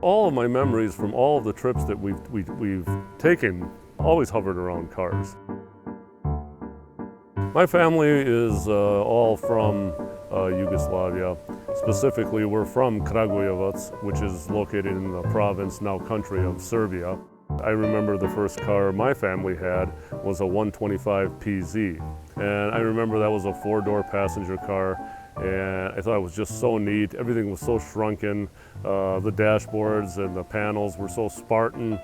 all of my memories from all of the trips that we've taken always hovered around cars. My family is all from Yugoslavia. Specifically, we're from Kragujevac, which is located in the province, now country, of Serbia. I remember the first car my family had was a 125 PZ. And I remember that was a four-door passenger car. And I thought it was just so neat. Everything was so shrunken. The dashboards and the panels were so Spartan.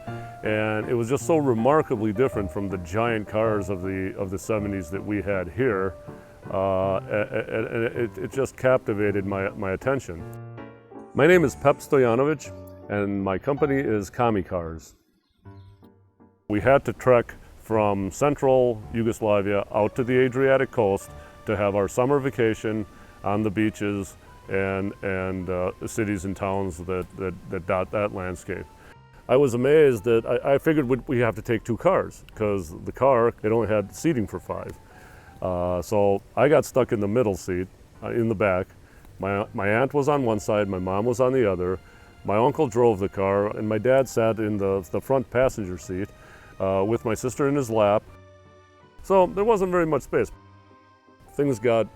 And it was just so remarkably different from the giant cars of the 70s that we had here. And it just captivated my attention. My name is Pep Stojanovic, and my company is Commie Cars. We had to trek from central Yugoslavia out to the Adriatic coast to have our summer vacation on the beaches and cities and towns that dot that landscape. I was amazed that I figured we have to take two cars because the car, it only had seating for five. So I got stuck in the middle seat, in the back. My aunt was on one side, my mom was on the other. My uncle drove the car, and my dad sat in the front passenger seat with my sister in his lap. So there wasn't very much space. Things got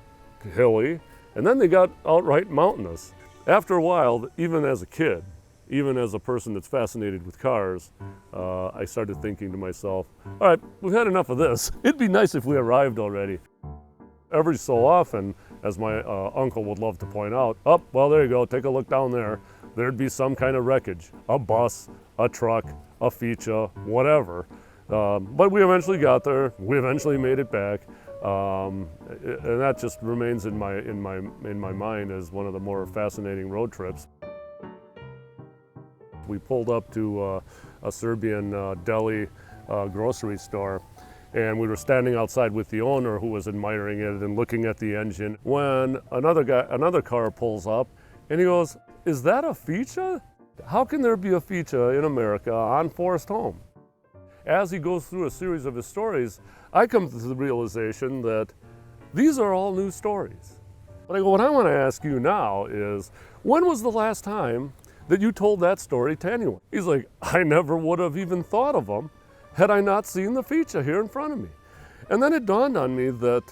hilly, and then they got outright mountainous. After a while, even as a kid, even as a person that's fascinated with cars, I started thinking to myself, all right, we've had enough of this. It'd be nice if we arrived already. Every so often, as my uncle would love to point out, oh, well, there you go, take a look down there. There'd be some kind of wreckage, a bus, a truck, a Fića, whatever. But we eventually got there. We eventually made it back. And that just remains in my mind as one of the more fascinating road trips. We pulled up to a Serbian deli grocery store, and we were standing outside with the owner, who was admiring it and looking at the engine, when another car pulls up, and he goes, "Is that a Fića? How can there be a Fića in America on Forest Home?" As he goes through a series of his stories, I come to the realization that these are all new stories. But I go, what I want to ask you now is, when was the last time that you told that story to anyone? He's like, I never would have even thought of them had I not seen the Fića here in front of me. And then it dawned on me that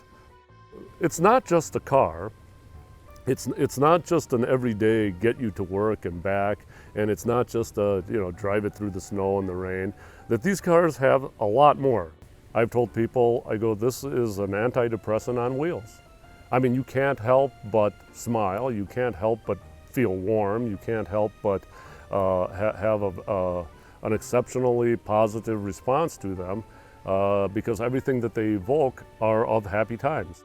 it's not just a car. It's not just an everyday get you to work and back, and it's not just a, drive it through the snow and the rain, that these cars have a lot more. I've told people, I go, this is an antidepressant on wheels. I mean, you can't help but smile, you can't help but feel warm, you can't help but have an exceptionally positive response to them because everything that they evoke are of happy times.